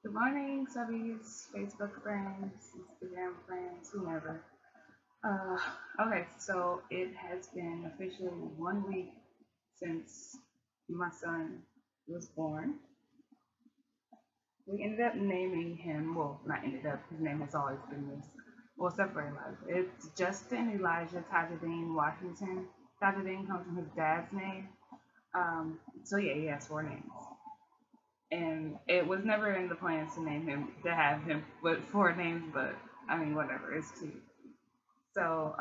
Good morning, subbies, Facebook friends, Instagram friends, whomever. Uh, okay, so it has been officially 1 week since my son was born. We ended up naming him, well, not ended up, his name has always been this, well, except for life. It's Justin Elijah Tajadine Washington. Tajadine comes from his dad's name. So yeah, he has 4 names. And it was never in the plans to name him to have him with 4 names, but I mean whatever, it's cute. So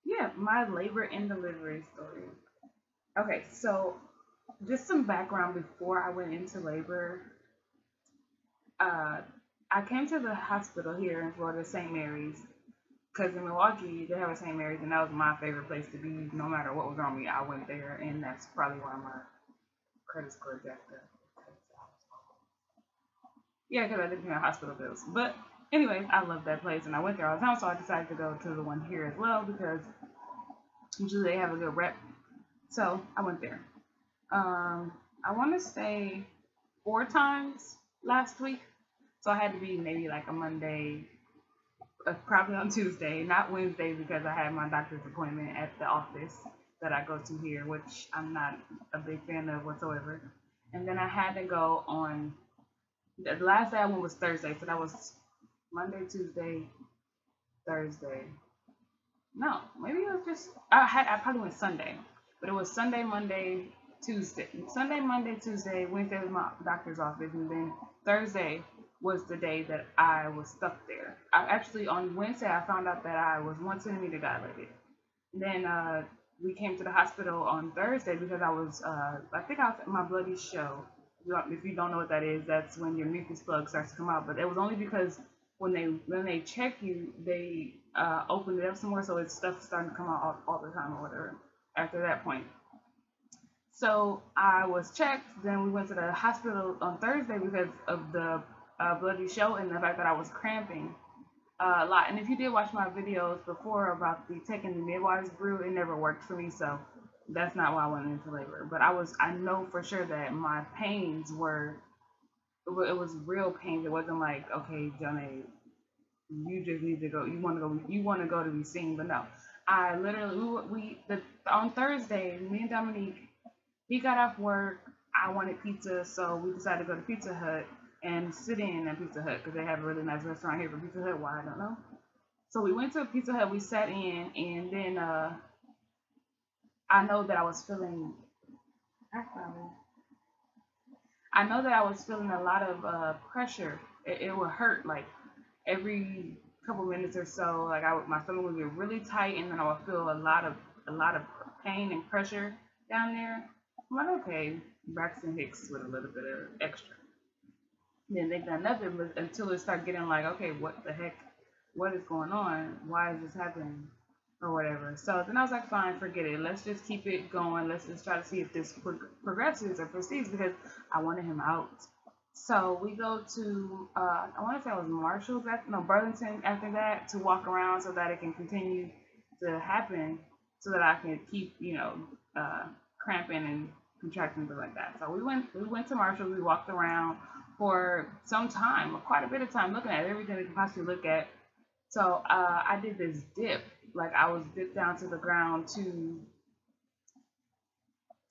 yeah, my labor and delivery story. Okay, so just some background before I went into labor. Uh, I came to the hospital here in Florida, St. Mary's, because in Milwaukee they have a St. Mary's, and that was my favorite place to be. No matter what was wrong with me, I went there, and that's probably why my credit score jacked up. Yeah, because I didn't pay my hospital bills. But anyways, I love that place, and I went there all the time, so I decided to go to the one here as well because usually they have a good rep. So I went there. I want to say 4 times last week, so I had to be maybe like a Monday, probably on Tuesday, not Wednesday because I had my doctor's appointment at the office that I go to here, which I'm not a big fan of whatsoever. And then I had to go on the last day I went was Thursday, so that was Monday, Tuesday, Thursday. No, maybe it was just I probably went Sunday, but it was Sunday, Monday, Tuesday, Sunday, Monday, Tuesday. Wednesday was my doctor's office, and then Thursday was the day that I was stuck there. I actually on Wednesday I found out that I was 1 centimeter dilated. Then we came to the hospital on Thursday because I think I was at my bloody show. If you don't know what that is, that's when your mucus plug starts to come out. But it was only because when they check you, they open it up some more, so it's stuff starting to come out all the time or whatever. After that point, so I was checked. Then we went to the hospital on Thursday because of the bloody show and the fact that I was cramping a lot. And if you did watch my videos before about the taking the midwives brew, it never worked for me. So that's not why I went into labor. But I know for sure that my pains were, it was real pains. It wasn't like, okay, Johnny, you just need to go. You want to go to be seen. But no, I literally, on Thursday, me and Dominique, he got off work. I wanted pizza, so we decided to go to Pizza Hut and sit in at Pizza Hut because they have a really nice restaurant here. But Pizza Hut, why I don't know. So we went to Pizza Hut. We sat in, and then I know that I was feeling. I know that I was feeling a lot of pressure. It would hurt like every couple minutes or so. Like my stomach would get really tight, and then I would feel a lot of pain and pressure down there. I'm like, okay, Braxton Hicks with a little bit of extra. Then they've done nothing until it start getting like, okay, what the heck? What is going on? Why is this happening? Or whatever. So then I was like, fine, forget it. Let's just keep it going. Let's just try to see if this progresses or proceeds because I wanted him out. So we go to, I want to say it was Marshall's, no, Burlington after that to walk around so that it can continue to happen so that I can keep, cramping and contracting things like that. So we went to Marshall's, we walked around for some time, quite a bit of time, looking at everything we could possibly look at. So I did this dip, like I was dipped down to the ground to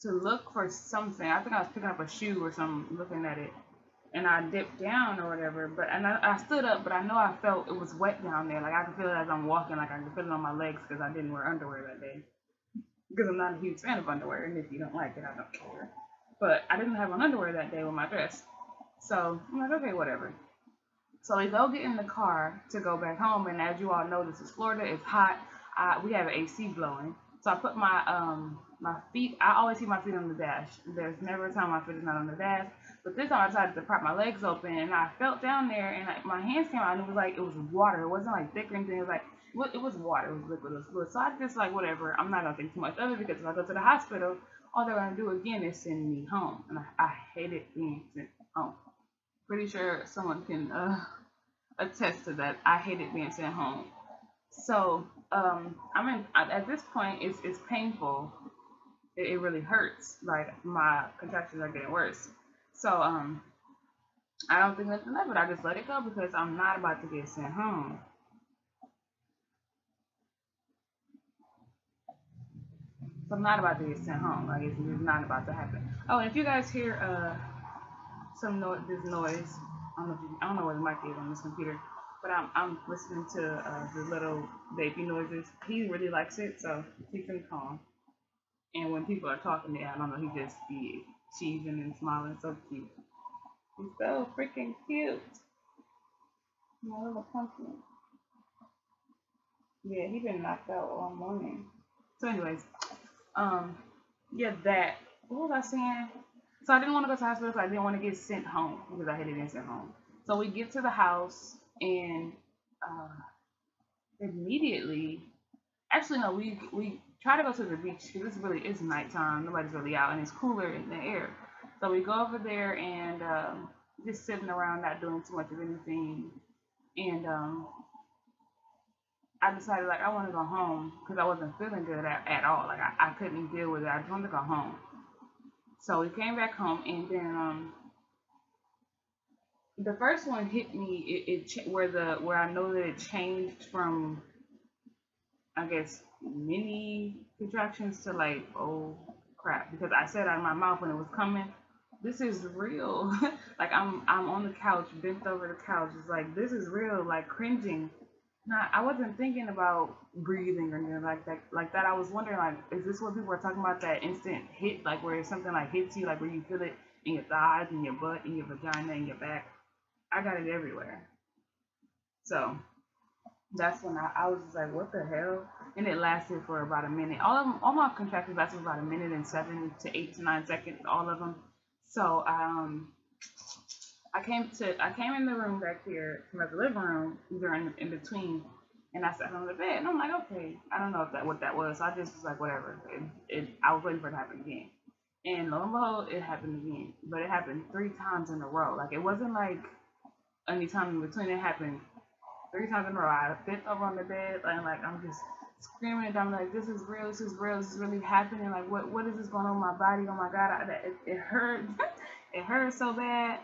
look for something. I think I was picking up a shoe or something, looking at it, and I dipped down or whatever. I stood up, but I know I felt it was wet down there. Like I can feel it as I'm walking. Like I can feel it on my legs because I didn't wear underwear that day. Because I'm not a huge fan of underwear, and if you don't like it, I don't care. But I didn't have on underwear that day with my dress, so I'm like, okay, whatever. So we go get in the car to go back home, and as you all know, this is Florida. It's hot. We have an AC blowing, so I put my feet. I always keep my feet on the dash. There's never a time my feet is not on the dash. But this time I decided to prop my legs open, and I felt down there, and my hands came out, and it was water. It wasn't like thick or anything. It was like it was water. It was liquid. It was fluid. So I just like whatever. I'm not gonna think too much of it because if I go to the hospital, all they're gonna do again is send me home, and I hated being sent home. Pretty sure someone can attest to that. I hated being sent home. So I mean, at this point, it's painful. It really hurts. Like my contractions are getting worse. So I don't think nothing of it. I just let it go because I'm not about to get sent home. So I'm not about to get sent home. Like it's not about to happen. Oh, and if you guys hear this noise, I don't know where the mic is on this computer, but I'm listening to the little baby noises. He really likes it, so keep him calm. And when people are talking to him, I don't know, he just be cheesing and smiling. So cute. He's so freaking cute. My little pumpkin. Yeah, he been knocked out all morning. So, anyways, um, yeah, that. What was I saying? So I didn't want to go to the hospital. So I didn't want to get sent home because I hated getting sent home. So we get to the house and uh, immediately, actually no, we try to go to the beach because it's nighttime. Nobody's really out and it's cooler in the air. So we go over there and just sitting around, not doing too much of anything. And I decided like I want to go home because I wasn't feeling good at all. Like I couldn't deal with it. I just wanted to go home. So we came back home and then the first one hit me. Where I know that it changed from I guess mini contractions to like oh crap because I said out of my mouth when it was coming. This is real. Like I'm on the couch, bent over the couch. It's like this is real. Like cringing. Not, I wasn't thinking about breathing or anything like that. Like that, I was wondering, like, is this what people are talking about? That instant hit, like where something like hits you, like where you feel it in your thighs, in your butt, in your vagina, in your back. I got it everywhere. So that's when I was just like, what the hell? And it lasted for about a minute. All my contractions lasted for about a minute and 7 to 8 to 9 seconds, all of them. So I came in the room back here from the living room during in between, and I sat on the bed, and I'm like, okay, I don't know if that what that was. So I just was like, whatever. I was waiting for it to happen again, and lo and behold, it happened again. But it happened 3 times in a row. Like it wasn't like any time in between. It happened 3 times in a row. I bent over on the bed, and like I'm just screaming and I'm like, this is real. This is real. This is really happening. Like what is this going on in my body? Oh my god, it hurt. It hurt so bad.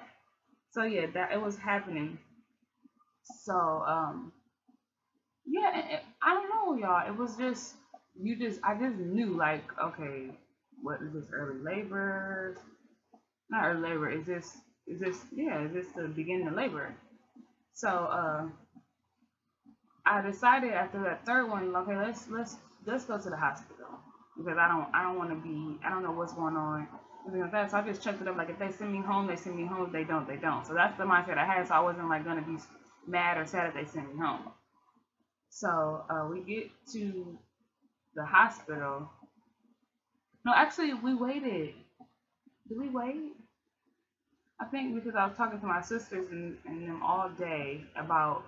So yeah, that it was happening. So yeah, I don't know, y'all. It was just I just knew like okay, what is this early labor? Not early labor. Is this the beginning of labor? So I decided after that third one, okay, let's go to the hospital because I don't want to be I don't know what's going on. Like that. So I just checked it up. Like if they send me home, they send me home. If they don't, they don't. So that's the mindset I had. So I wasn't like gonna be mad or sad if they send me home. So we get to the hospital. No, actually we waited. Did we wait? I think because I was talking to my sisters and them all day about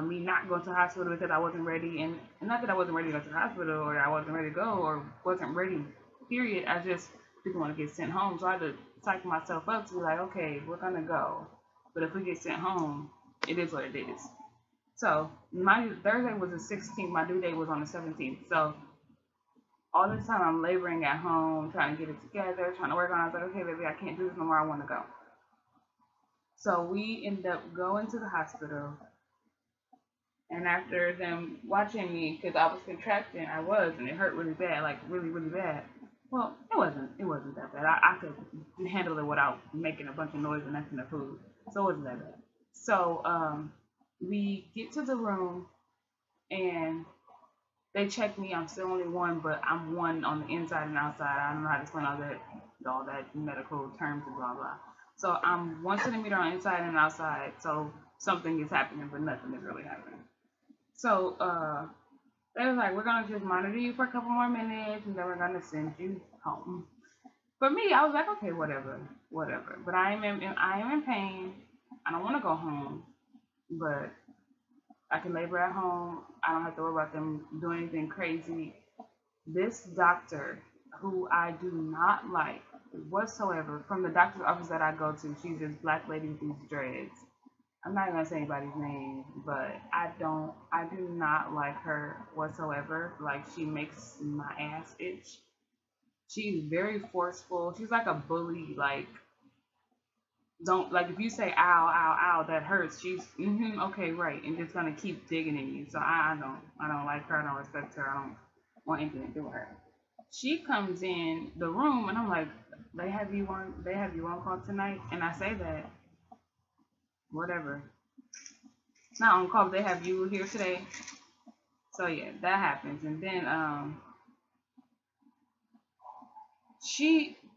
me not going to the hospital because I wasn't ready, and not that I wasn't ready to go to the hospital or I wasn't ready to go or wasn't ready. Period. I just didn't want to get sent home, so I had to psych myself up to be like, okay, we're gonna go, but if we get sent home, it is what it is. So my Thursday was the 16th. My due date was on the 17th. So all this time I'm laboring at home, trying to get it together, trying to work on it. I was like, okay, baby, I can't do this no more. I want to go. So we ended up going to the hospital. And after them watching me, because I was contracting, I was, and it hurt really bad, like really, really bad. Well, it wasn't that bad. I could handle it without making a bunch of noise and messing the food, so it wasn't that bad. So we get to the room, and they check me. I'm still only one, but I'm one on the inside and outside. I don't know how to explain all that medical terms and blah blah. So I'm 1 centimeter on the inside and outside. So something is happening, but nothing is really happening. So they was like, we're gonna just monitor you for a couple more minutes, and then we're gonna send you home. For me, I was like, okay, whatever, whatever. But I am in pain. I don't want to go home, but I can labor at home. I don't have to worry about them doing anything crazy. This doctor, who I do not like whatsoever, from the doctor's office that I go to, she's this black lady with these dreads. I'm not gonna say anybody's name, but I do not like her whatsoever. Like she makes my ass itch. She's very forceful. She's like a bully. Like Don't, like, if you say ow, ow, ow, that hurts. She's okay, right, and just gonna keep digging in you. So I don't like her. I don't respect her. I don't want anything to do with her. She comes in the room, and I'm like, they have you on call tonight, and I say that whatever, not on call, but they have you here today. So yeah, that happens, and then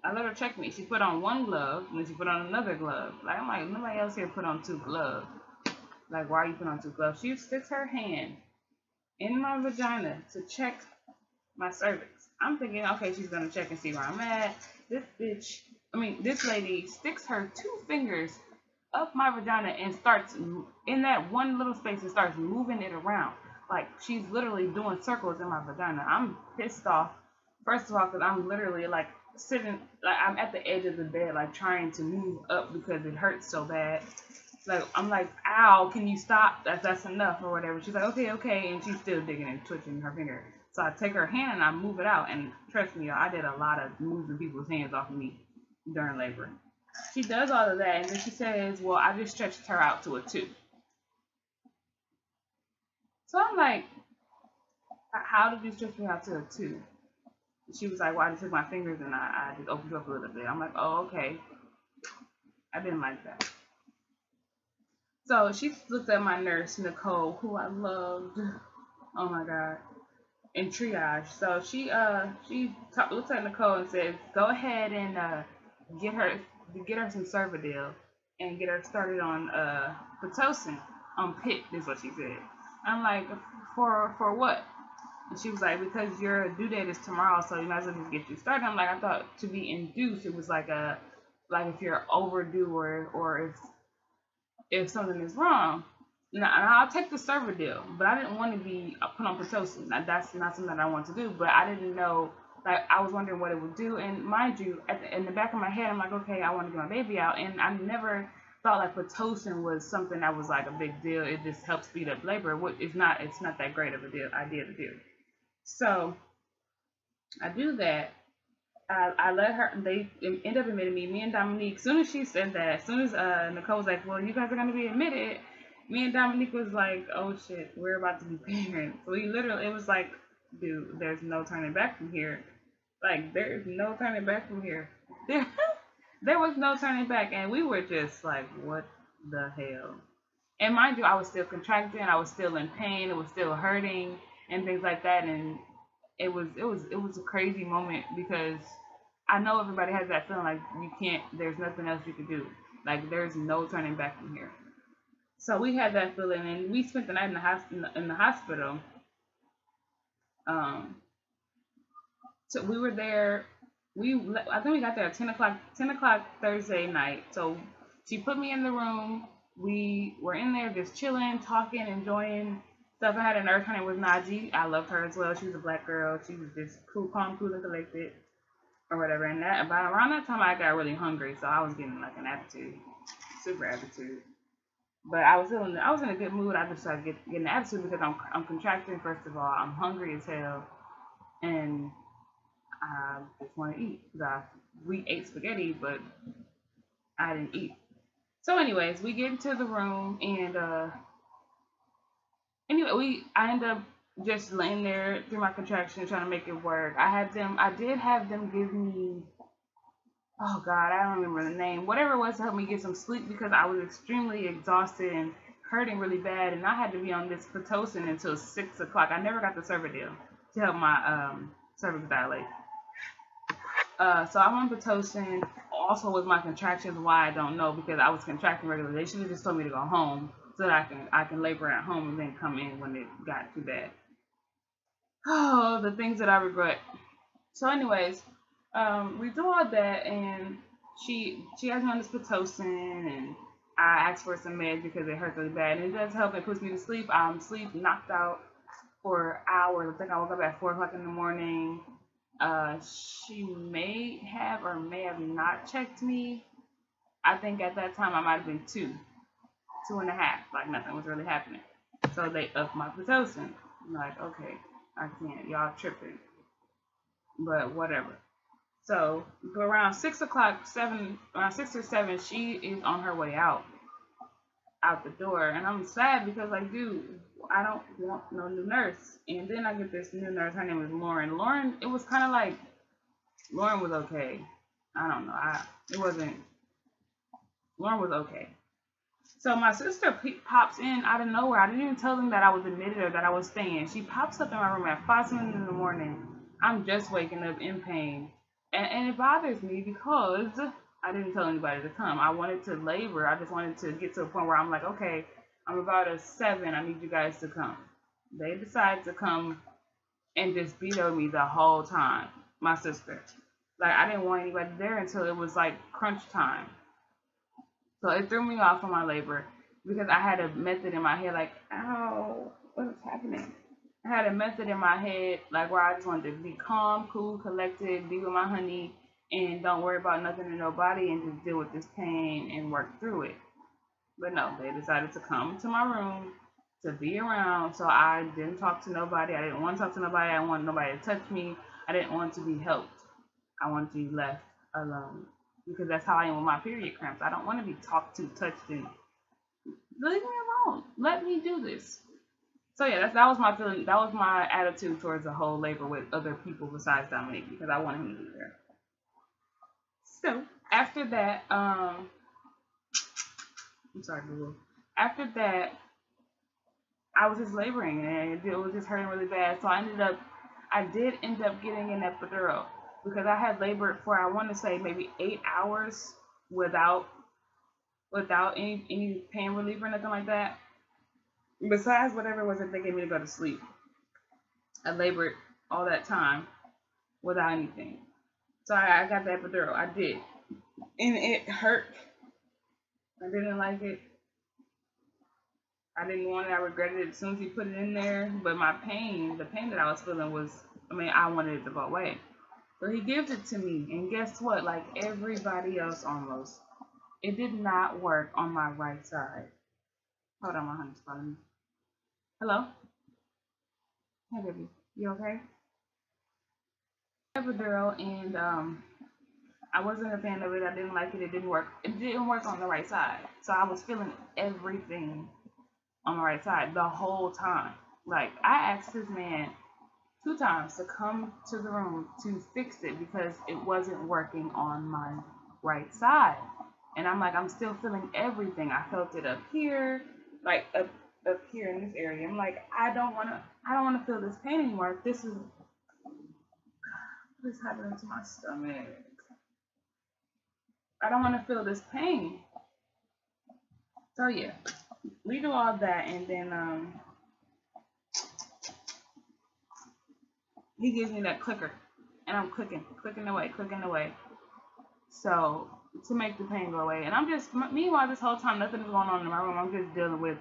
I let her check me. She put on one glove, and then she put on another glove. Like, I'm like, nobody else here put on two gloves. Like, why are you putting on two gloves? She sticks her hand in my vagina to check my cervix. I'm thinking, okay, she's gonna check and see where I'm at. This lady sticks her two fingers up my vagina and starts in that one little space and starts moving it around. Like, she's literally doing circles in my vagina. I'm pissed off. First of all, because I'm literally like sitting, like I'm at the edge of the bed, like trying to move up because it hurts so bad. Like, I'm like, ow, can you stop? That's enough or whatever. She's like, okay, okay, and she's still digging and twitching her finger. So I take her hand and I move it out, and trust me, y'all, I did a lot of moving people's hands off of me during labor. She does all of that, and then she says, well, I just stretched her out to a 2. So I'm like, how did you stretch me out to a 2? She was like, well, I just took my fingers and I just opened up a little bit. I'm like, oh, okay. I didn't like that. So she looked at my nurse, Nicole, who I loved. Oh my God. In triage. So looks at Nicole and says, go ahead and get her some Cervidil and get her started on Pitocin on PIT is what she said. I'm like, for what? And she was like, because your due date is tomorrow, so you might as well just get you started. I'm like, I thought to be induced it was like if you're overdue or if something is wrong. Now, I'll take the Cervidil, but I didn't want to be put on Pitocin. That's not something that I want to do, but I didn't know, like, I was wondering what it would do. And mind you, in the back of my head, I'm like, okay, I want to get my baby out. And I never thought like Pitocin was something that was like a big deal. It just helps speed up labor. It's not that great of a idea to do. So I do that. I let her, they end up admitting me and Dominique. As soon as she said that, as soon as Nicole was like, well, you guys are going to be admitted, me and Dominique was like, oh shit, we're about to be parents. So we literally, it was like, dude, there's no turning back from here. Like, there's no turning back from here. There was no turning back. And we were just like, what the hell? And mind you, I was still contracting, I was still in pain, it was still hurting and things like that. And it was a crazy moment because I know everybody has that feeling like there's nothing else you can do. Like, there's no turning back from here. So we had that feeling, and we spent the night in the hospital. Um, so we were there. I think we got there at 10 o'clock Thursday night. So she put me in the room. We were in there just chilling, talking, enjoying stuff. I had a nurse. Her name was Najee. I loved her as well. She was a black girl. She was just cool, calm, cool, and collected, or whatever. And about around that time, I got really hungry, so I was getting like an attitude, super attitude. But I was in a good mood. I just started getting an attitude because I'm contracting. First of all, I'm hungry as hell, and I just want to eat. We ate spaghetti, but I didn't eat. So, anyways, we get into the room, and anyway, I end up just laying there through my contraction, trying to make it work. I did have them give me, oh God, I don't remember the name, whatever it was to help me get some sleep because I was extremely exhausted and hurting really bad, and I had to be on this Pitocin until 6 o'clock. I never got the Cervidil to help my cervix dilate. So I'm on Pitocin. Also with my contractions, why I don't know, because I was contracting regularly. They should have just told me to go home so that I can labor at home and then come in when it got too bad. Oh, the things that I regret. So, anyways, we do all that, and she has me on this Pitocin, and I asked for some meds because it hurt really bad, and it does help. It puts me to sleep. I'm sleep knocked out for hours. I think I woke up at 4 o'clock in the morning. She may have or may have not checked me. I think at that time I might have been 2.5. Like, nothing was really happening. So they upped my Pitocin. I'm like, okay, I can't. Y'all tripping. But whatever. So around 6 o'clock, around 6 or 7, she is on her way out the door, and I'm sad because like, dude, I don't want no new nurse. And then I get this new nurse. Her name is Lauren. Lauren, it was kind of like Lauren was okay. I don't know. It wasn't. Lauren was okay. So my sister pops in out of nowhere. I didn't even tell them that I was admitted or that I was staying. She pops up in my room at 5 in the morning. I'm just waking up in pain. And it bothers me because I didn't tell anybody to come. I wanted to labor. I just wanted to get to a point where I'm like, okay, I'm about a 7. I need you guys to come. They decided to come and just beat on me the whole time. My sister. Like, I didn't want anybody there until it was like crunch time. So it threw me off on my labor because I had a method in my head, like, ow, what is happening? I had a method in my head, like, where I just wanted to be calm, cool, collected, be with my honey, and don't worry about nothing and nobody, and just deal with this pain and work through it. But no, they decided to come to my room to be around, so I didn't talk to nobody. I didn't want to talk to nobody. I didn't want nobody to touch me. I didn't want to be helped. I wanted to be left alone. Because that's how I am with my period cramps. I don't want to be talked to, touched, and leave me alone. Let me do this. So yeah, that was my feeling. That was my attitude towards the whole labor with other people besides Dominique, because I wanted him to be there. So after that, I'm sorry, Google. After that, I was just laboring and it was just hurting really bad. So I did end up getting an epidural. Because I had labored for, I want to say, maybe 8 hours without any pain relief or nothing like that. Besides whatever it was that they gave me to go to sleep. I labored all that time without anything. So I got the epidural. I did. And it hurt. I didn't like it. I didn't want it. I regretted it as soon as he put it in there. But the pain that I was feeling was, I wanted it to go away. So he gives it to me, and guess what? Like everybody else almost, it did not work on my right side. Hold on, my honey's calling me. Hello? Hey, baby. You okay? Epidural, and I wasn't a fan of it. I didn't like it. It didn't work. It didn't work on the right side. So I was feeling everything on the right side the whole time. Like, I asked this man 2 times to come to the room to fix it because it wasn't working on my right side. And I'm like, I'm still feeling everything. I felt it up here, like up here in this area. I'm like, I don't want to feel this pain anymore. What is happening to my stomach? I don't want to feel this pain. So yeah, we do all that, and then he gives me that clicker, and I'm clicking away. So to make the pain go away, and I'm just, meanwhile, this whole time nothing is going on in my room. I'm just dealing with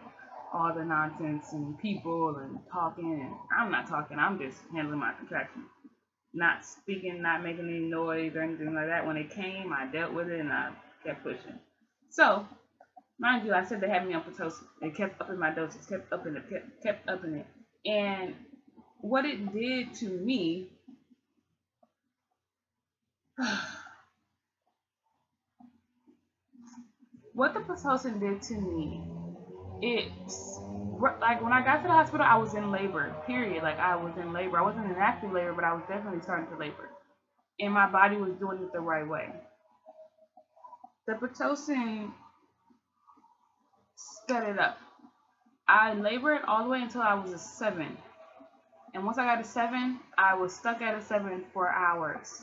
all the nonsense and people and talking, and I'm not talking. I'm just handling my contraction, not speaking, not making any noise or anything like that. When it came, I dealt with it and I kept pushing. So, mind you, I said they had me on Pitocin. They kept upping my doses, kept upping it, and what it did to me, what the Pitocin did to me, it's like when I got to the hospital, I was in labor, period. Like, I was in labor. I wasn't in active labor, but I was definitely starting to labor. And my body was doing it the right way. The Pitocin sped it up. I labored all the way until I was a 7. And once I got a 7, I was stuck at a 7 for hours.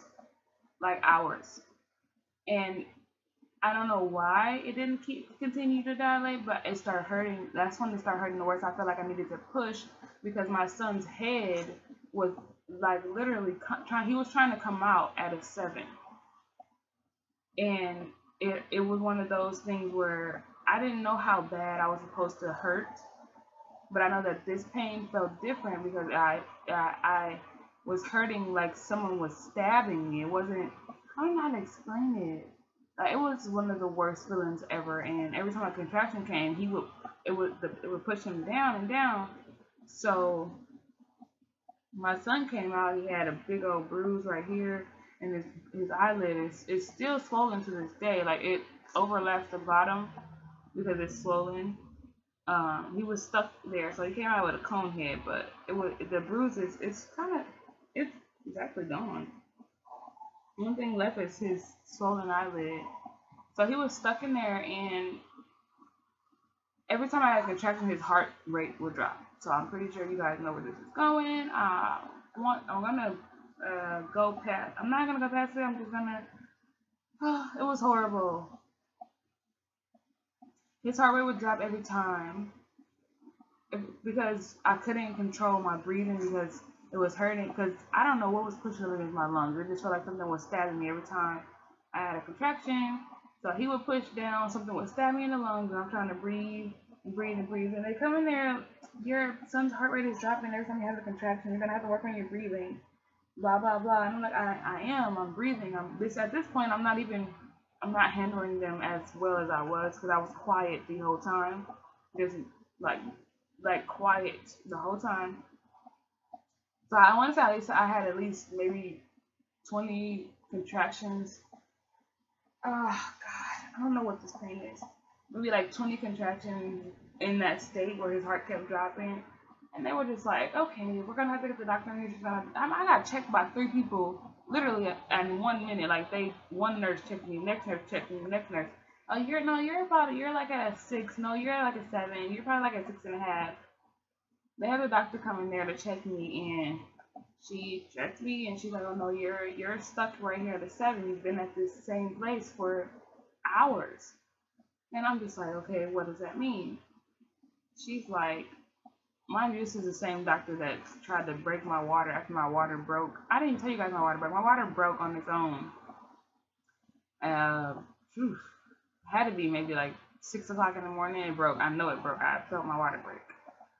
Like hours. And I don't know why it didn't continue to dilate, but it started hurting. That's when it started hurting the worst. I felt like I needed to push because my son's head was like literally he was trying to come out at a 7. And it was one of those things where I didn't know how bad I was supposed to hurt. But I know that this pain felt different because I was hurting like someone was stabbing me. It wasn't, I don't know how to explain it. It was one of the worst feelings ever. And every time a contraction came, it would push him down and down. So my son came out. He had a big old bruise right here. and his eyelid is still swollen to this day. Like it overlaps the bottom because it's swollen. He was stuck there, so he came out with a cone head, but it was the bruises. It's exactly gone. One thing left is his swollen eyelid. So he was stuck in there, and every time I had a contraction, his heart rate would drop. So I'm pretty sure you guys know where this is going. I'm gonna go past. I'm not gonna go past it. I'm just gonna. It was horrible. His heart rate would drop every time because I couldn't control my breathing because it was hurting. Because I don't know what was pushing against my lungs. It just felt like something was stabbing me every time I had a contraction. So he would push down, something would stab me in the lungs, and I'm trying to breathe and breathe and breathe. And they come in there, your son's heart rate is dropping every time you have a contraction. You're gonna have to work on your breathing. Blah blah blah. And I'm like, I'm breathing. At this point, I'm not handling them as well as I was because I was quiet the whole time. Just like quiet the whole time. So I want to say at least I had at least maybe 20 contractions. Oh God, I don't know what this pain is. Maybe like 20 contractions in that state where his heart kept dropping. And they were just like, okay, we're gonna have to get the doctor in here. I got checked by 3 people literally in 1 minute. Like one nurse checked me, next nurse checked me, next nurse. Oh, you're like at a 6. No, you're like a 7. You're probably like a 6.5. They had a doctor come in there to check me, and she checked me, and she's like, oh no, you're stuck right here at a 7. You've been at this same place for hours. And I'm just like, okay, what does that mean? She's like, mind you, this is the same doctor that tried to break my water after my water broke. I didn't tell you guys my water broke. My water broke on its own. Had to be maybe like 6 o'clock in the morning. It broke. I know it broke. I felt my water break.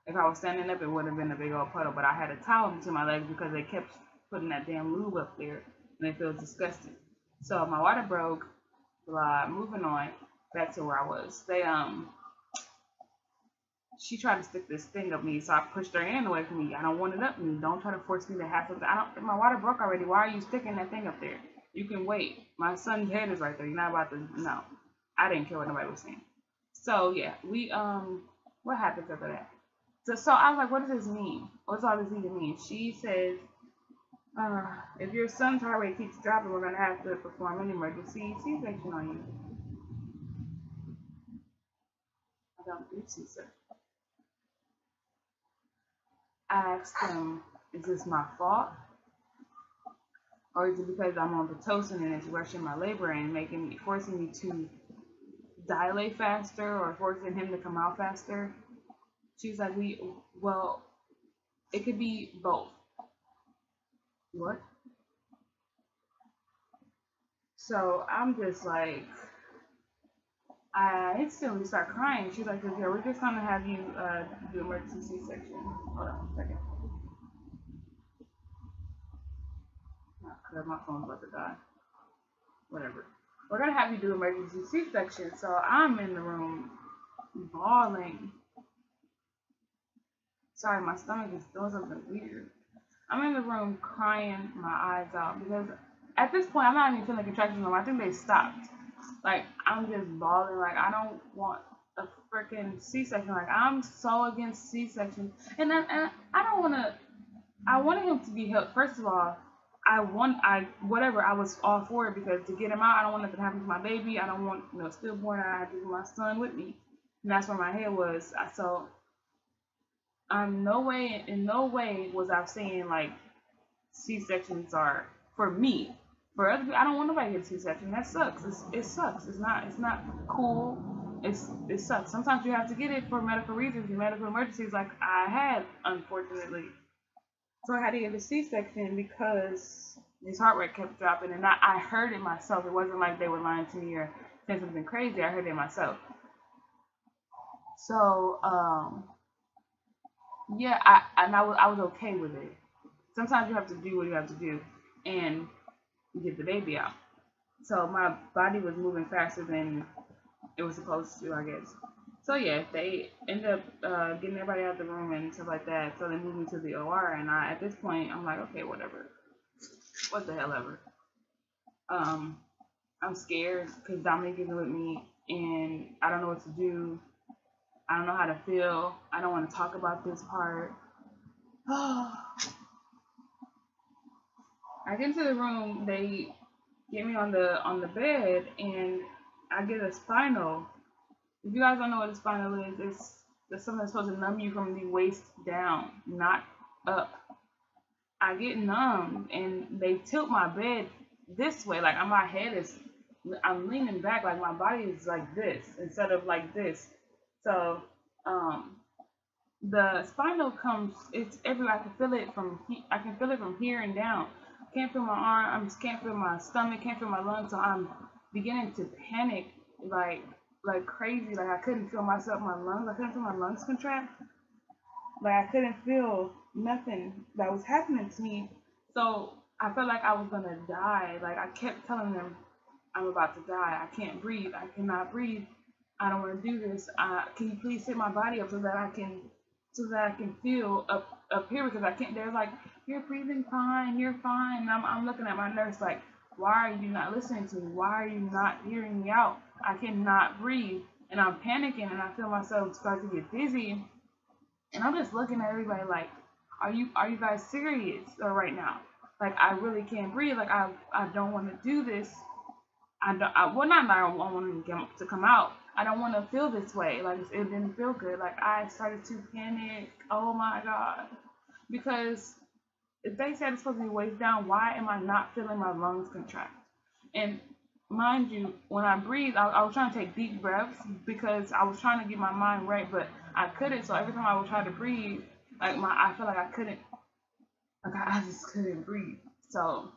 If I was standing up, it would have been a big old puddle. But I had a towel between my legs because they kept putting that damn lube up there, and it feels disgusting. So my water broke. Blah. Moving on back to where I was. She tried to stick this thing up me, so I pushed her hand away from me. I don't want it up me. Don't try to force me to have something. My water broke already. Why are you sticking that thing up there? You can wait. My son's head is right there. You're not about to. No, I didn't care what nobody was saying. So yeah, what happens after that? So I was like, what does this mean? What's all this even mean? She says, if your son's heart rate keeps dropping, we're gonna have to perform an emergency C-section on you. I don't do C-section. I asked him, is this my fault? Or is it because I'm on Pitocin and it's rushing my labor and forcing me to dilate faster or forcing him to come out faster? She's like, well, it could be both. What? So I'm just like, I instantly start crying. She's like, yeah, we're just gonna have you do emergency C-section. Hold on a second. My phone's about to die. Whatever. We're gonna have you do emergency C-section. So I'm in the room bawling. Sorry, my stomach is doing something weird. I'm in the room crying my eyes out because at this point I'm not even feeling contractions anymore. I think they stopped. Like I'm just bawling. Like I don't want a freaking C-section. Like I'm so against C-section, and I don't want to. I wanted him to be helped. First of all, I was all for it because to get him out, I don't want nothing to happen to my baby. I don't want stillborn. I have to get my son with me, and that's where my head was. So in no way was I saying like C-sections are for me. For other people, I don't want nobody to get a C-section. That sucks. It sucks. It's not cool. It sucks. Sometimes you have to get it for medical reasons and medical emergencies, like I had, unfortunately. So I had to get a C-section because his heart rate kept dropping, and I heard it myself. It wasn't like they were lying to me or saying something crazy. I heard it myself. So yeah, I was okay with it. Sometimes you have to do what you have to do and get the baby out. So my body was moving faster than it was supposed to, I guess. So yeah, they ended up getting everybody out of the room and stuff like that. So they moved me to the OR, and at this point, I'm like, okay, whatever. What the hell ever. Um, I'm scared because Dominique isn't with me, and I don't know what to do. I don't know how to feel. I don't want to talk about this part. I get into the room. They get me on the bed, and I get a spinal. If you guys don't know what a spinal is, it's something that's supposed to numb you from the waist down, not up. I get numb, and they tilt my bed this way, like my head is, I'm leaning back, like my body is like this instead of like this. So, um, the spinal comes, it's everywhere. I can feel it from I can feel it from here and down. I can't feel my arm. I just can't feel my stomach. Can't feel my lungs. So I'm beginning to panic like like crazy. Like I couldn't feel myself. My lungs. I couldn't feel my lungs contract. Like I couldn't feel nothing that was happening to me. So I felt like I was gonna die. Like I kept telling them, I'm about to die. I can't breathe. I cannot breathe. I don't want to do this. Can you please sit my body up so that I can feel up here because I can't. They're like, you're breathing fine. You're fine. And I'm looking at my nurse like, why are you not listening to me? Why are you not hearing me out? I cannot breathe. And I'm panicking and I feel myself start to get dizzy. And I'm just looking at everybody like, are you guys serious right now? Like I really can't breathe. Like I don't want to do this. I don't. Well, not that I don't want him to come out. I don't want to feel this way. Like it didn't feel good. Like I started to panic. Oh my god! Because if they said it's supposed to be waist down, why am I not feeling my lungs contract? And mind you, when I breathe, I was trying to take deep breaths because I was trying to get my mind right, but I couldn't. So every time I would try to breathe, I felt like I couldn't. Like I just couldn't breathe. So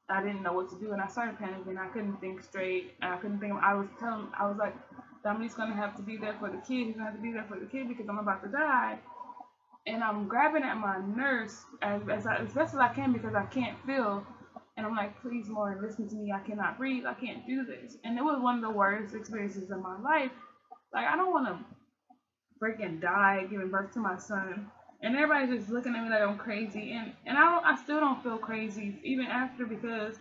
I didn't know what to do, and I started panicking. I couldn't think straight, and I couldn't think. I was like, Dominique's gonna have to be there for the kid. He's gonna have to be there for the kid because I'm about to die. And I'm grabbing at my nurse as best as I can because I can't feel. And I'm like, please, Lauren, listen to me. I cannot breathe. I can't do this. And it was one of the worst experiences of my life. Like I don't want to freaking die giving birth to my son. And everybody's just looking at me like I'm crazy, and I still don't feel crazy even after because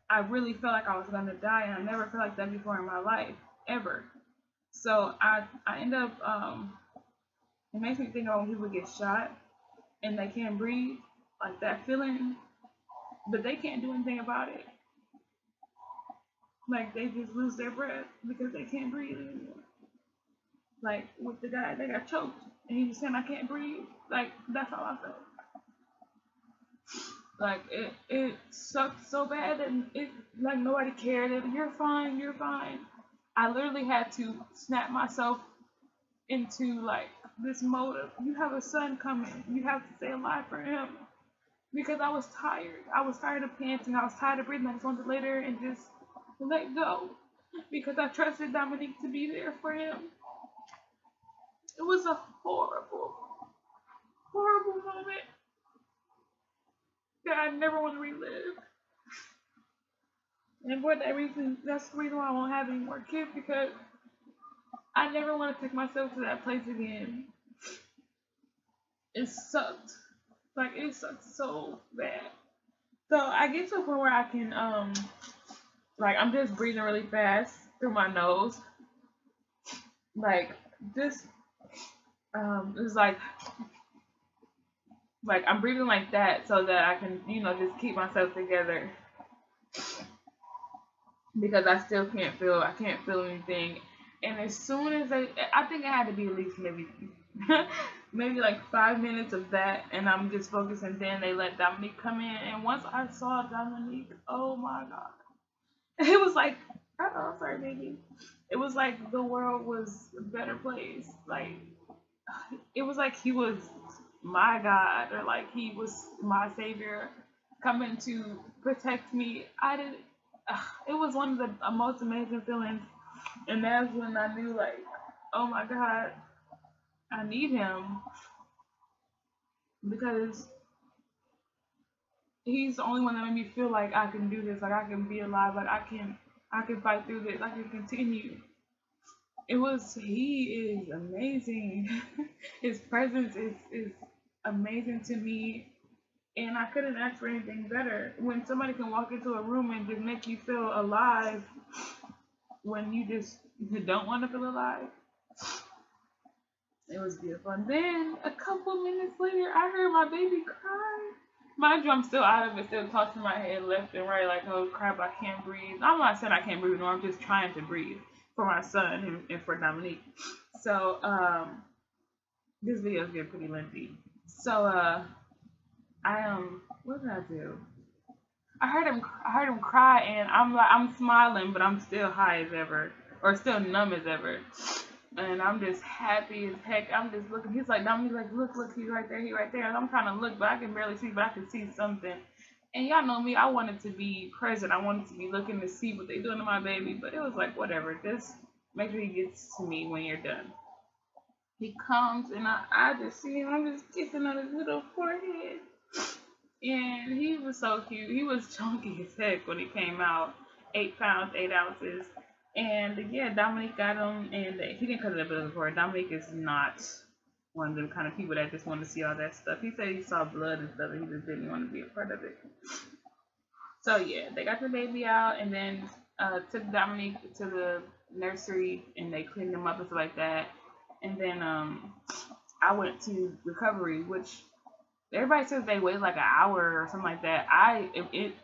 I really felt like I was gonna die, and I never felt like that before in my life ever. So I end up it makes me think of when people get shot and they can't breathe, like that feeling, but they can't do anything about it. Like they just lose their breath because they can't breathe anymore. Like with the guy, they got choked, and he was saying I can't breathe. Like that's how I felt. Like it sucked so bad, and it like nobody cared. You're fine, you're fine. I literally had to snap myself into like this mode of you have a son coming, you have to stay alive for him because I was tired. I was tired of panting. I was tired of breathing. I just wanted to lay there and just let go because I trusted Dominique to be there for him. It was a horrible, horrible moment that I never want to relive. And for that reason, that's the reason why I won't have any more kids because I never want to take myself to that place again. It sucked. Like it sucked so bad. So I get to a point where I can like I'm just breathing really fast through my nose. Like this it's like I'm breathing like that so that I can, just keep myself together because I can't feel anything. And as soon as I think it had to be at least maybe maybe like 5 minutes of that, and I'm just focusing. Then they let Dominique come in, and once I saw Dominique, oh my god, it was like, oh sorry baby, it was like the world was a better place. Like it was like he was my God, or like he was my savior coming to protect me. I didn't. It was one of the most amazing feelings, and that's when I knew, like, oh my God, I need him because he's the only one that made me feel like I can do this, like I can be alive, like I can fight through this, I can continue. He is amazing. His presence is amazing to me. And I couldn't ask for anything better. When somebody can walk into a room and just make you feel alive when you don't want to feel alive, it was beautiful. And then a couple minutes later, I heard my baby cry. Mind you, I'm still out of it, still tossing my head left and right like, oh crap, I can't breathe. I'm not saying I can't breathe, no, I'm just trying to breathe for my son and for Dominique. So, this video is getting pretty lengthy. So, what did I do? I heard him cry, and I'm smiling, but I'm still high as ever, or still numb as ever. And I'm just happy as heck. I'm just looking. He's like, Dominique, like, look, he's right there, And I'm trying to look, but I can barely see, but I can see something. And y'all know me, I wanted to be present. I wanted to be looking to see what they doing to my baby, but it was like, whatever. Just make sure he gets to me when you're done. He comes, and I just see him. I'm just kissing on his little forehead. And he was so cute. He was chunky as heck when he came out. 8 pounds, 8 ounces. And yeah, Dominique got him, and he didn't cut it up before. Dominique is not one of the kind of people that just want to see all that stuff. He said he saw blood and stuff, and he just didn't want to be a part of it. So yeah, they got the baby out, and then took Dominique to the nursery, and they cleaned him up and stuff like that. And then I went to recovery, which everybody says they wait like an hour or something like that.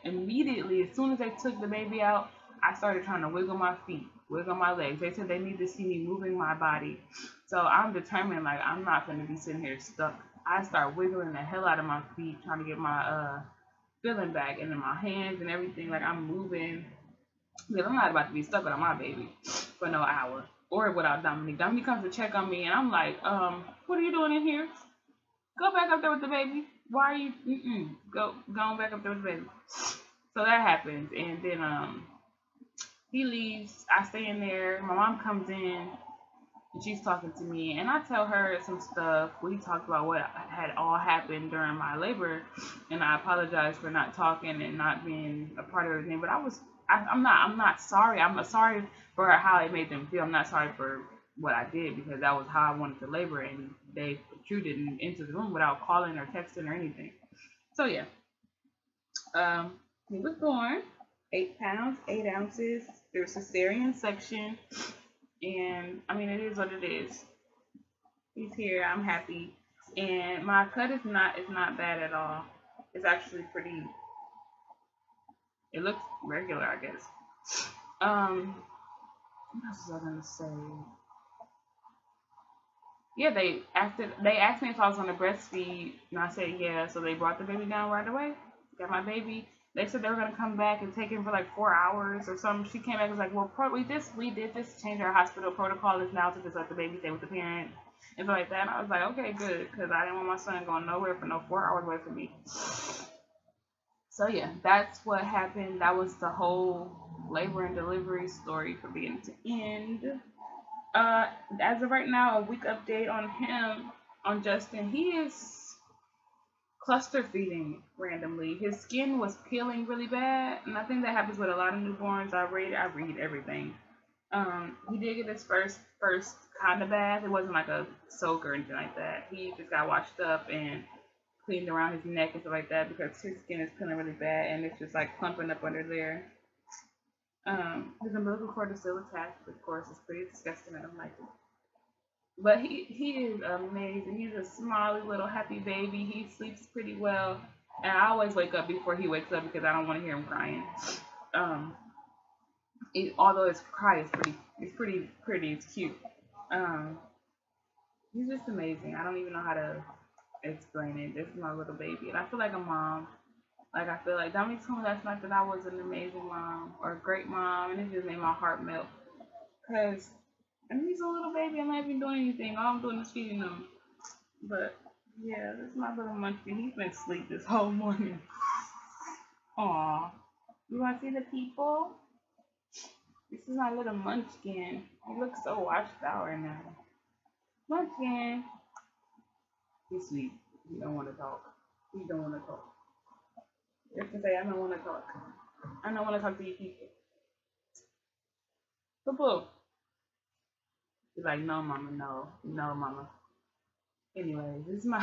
Immediately, as soon as they took the baby out, I started trying to wiggle my feet, wiggle my legs. They said they need to see me moving my body. So I'm determined, like, I'm not going to be sitting here stuck. I start wiggling the hell out of my feet, trying to get my feeling back, and in my hands and everything. Like, I'm moving. Because I'm not about to be stuck without my baby for no hour. Or without Dominique. Dominique comes to check on me, and I'm like, what are you doing in here? Go back up there with the baby. Why are you? Go on back up there with the baby. So that happens, and then he leaves. I stay in there. My mom comes in, and she's talking to me, and I tell her some stuff. We talked about what had all happened during my labor, and I apologize for not talking and not being a part of everything. But I'm not sorry. I'm sorry for how it made them feel. I'm not sorry for what I did, because that was how I wanted to labor, and they protruded into the room without calling or texting or anything. So yeah, he was born, 8 pounds, 8 ounces. There's a cesarean section, and I mean, it is what it is. He's here. I'm happy, and my cut is not bad at all. It's actually pretty. It looks regular, I guess. What else was I gonna say? Yeah, they asked me if I was gonna breastfeed, and I said yeah. So they brought the baby down right away. Got my baby. They said they were gonna come back and take him for like 4 hours or something. She came back and was like, well, we did just change our hospital protocol is now to just let the baby stay with the parent and stuff like that. And I was like, okay, good, because I didn't want my son going nowhere for no 4 hours away from me. So yeah, that's what happened. That was the whole labor and delivery story from beginning to end. As of right now, a week update on him, on Justin. He is cluster feeding randomly. His skin was peeling really bad, and I think that happens with a lot of newborns. I read everything. He did get his first kind of bath. It wasn't like a soak or anything like that. He just got washed up and cleaned around his neck and stuff like that, because his skin is peeling really bad, and it's just like clumping up under there. His umbilical cord is still attached, of course. It's pretty disgusting. I don't like it. But he is amazing. He's a smiley little happy baby. He sleeps pretty well. And I always wake up before he wakes up, because I don't want to hear him crying. Although his cry is pretty, it's cute. He's just amazing. I don't even know how to explain it. This is my little baby, and I feel like a mom. Like, I feel like Dominique told me last night that I was an amazing mom or a great mom, and it just made my heart melt. Because, I mean, he's a little baby. I'm not even doing anything. All I'm doing is feeding him. But, yeah, this is my little munchkin. He's been asleep this whole morning. Aw. You want to see the people? This is my little munchkin. He looks so washed out right now. Munchkin. He's sweet. He don't want to talk. He don't want to talk. You have to say, I don't want to talk. I don't want to talk to you people. Boo. He's like, no, mama, no. No, mama. Anyways, this is my...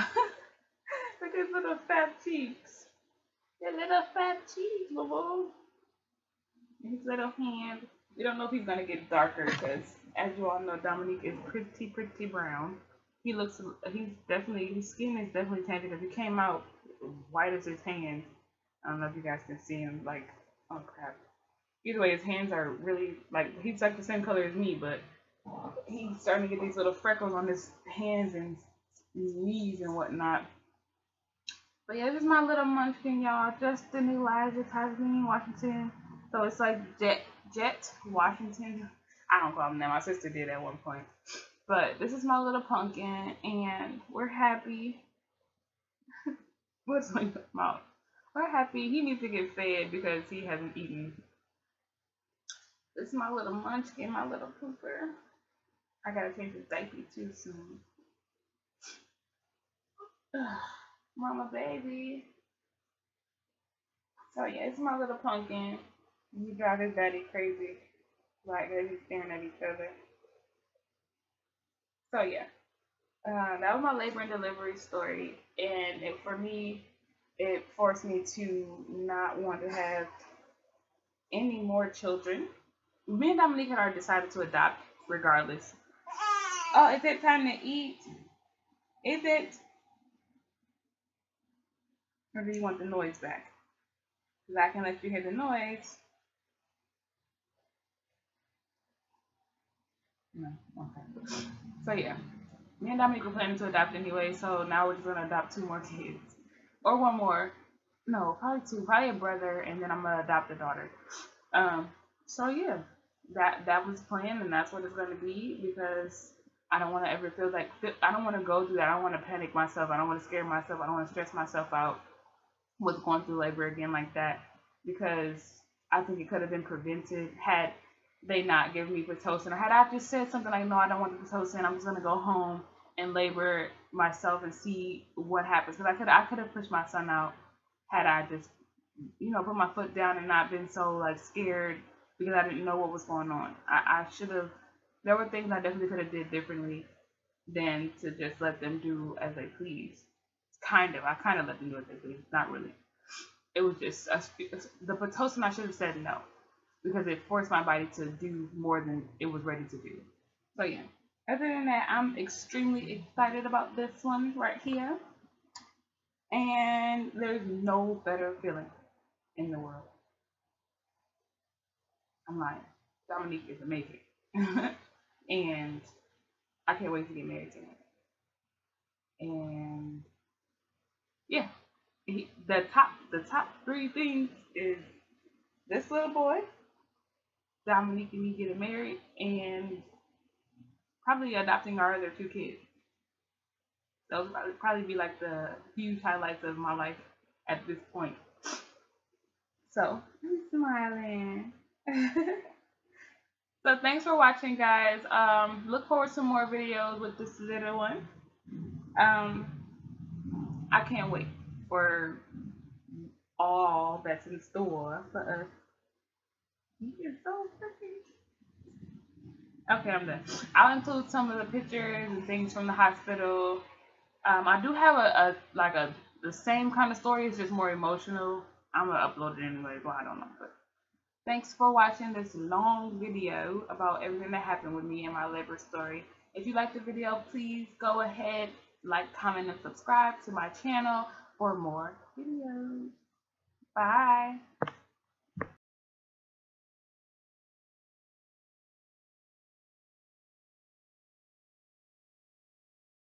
his little fat cheeks. His little fat cheeks, boo. His little hand. We don't know if he's gonna get darker because, as you all know, Dominique is pretty brown. His skin is definitely changing because he came out white as his hands. I don't know if you guys can see him. Like, oh crap. Either way, his hands are really like he's like the same color as me, but he's starting to get these little freckles on his hands and his knees and whatnot. But yeah, this is my little munchkin, y'all. Justin Elijah Tasmin Washington. So it's like Jet Washington. I don't call him that. My sister did at one point. But this is my little pumpkin, and we're happy. What's on your mouth? We're happy. He needs to get fed because he hasn't eaten. This is my little munchkin, my little pooper. I gotta change his diaper too soon. Mama baby. So yeah, it's my little pumpkin. He drive his daddy crazy. Like they're staring at each other. So yeah. That was my labor and delivery story. And for me, it forced me to not want to have any more children. Me and Dominique had already decided to adopt regardless. Oh, is it time to eat? Is it? Or do you want the noise back? Because I can let you hear the noise. No, okay. So yeah, me and Dominique were planning to adopt anyway, so now we're just gonna adopt 2 more kids. Or 1 more. No, probably 2. Probably a brother, and then I'm gonna adopt a daughter. So yeah, that was planned, and that's what it's gonna be because I don't want to ever feel like I don't want to go through that. I don't want to panic myself. I don't want to scare myself. I don't want to stress myself out with going through labor again like that because I think it could have been prevented had they not given me Pitocin, or had I just said something like, no, I don't want the Pitocin. I'm just gonna go home and labor myself and see what happens. Because I could have pushed my son out had I just put my foot down and not been so like scared because I didn't know what was going on. I should have. There were things I definitely could have did differently than to just let them do as they please. I kind of let them do as they please. Not really. It was just the Pitocin. I should have said no because it forced my body to do more than it was ready to do. So yeah. Other than that, I'm extremely excited about this one right here. And there's no better feeling in the world. I'm lying. Dominique is amazing. And I can't wait to get married to him. And yeah, the top 3 things is this little boy, Dominique and me getting married, and probably adopting our other 2 kids. Those would probably be like the huge highlights of my life at this point. So I'm smiling. So thanks for watching, guys. Look forward to more videos with this little one. I can't wait for all that's in store for us. You're so pretty. Okay, I'm done. I'll include some of the pictures and things from the hospital. I do have the same kind of story. It's just more emotional. I'm gonna upload it anyway. Well, I don't know, but thanks for watching this long video about everything that happened with me and my labor story. If you liked the video, please go ahead, like, comment, and subscribe to my channel for more videos. Bye.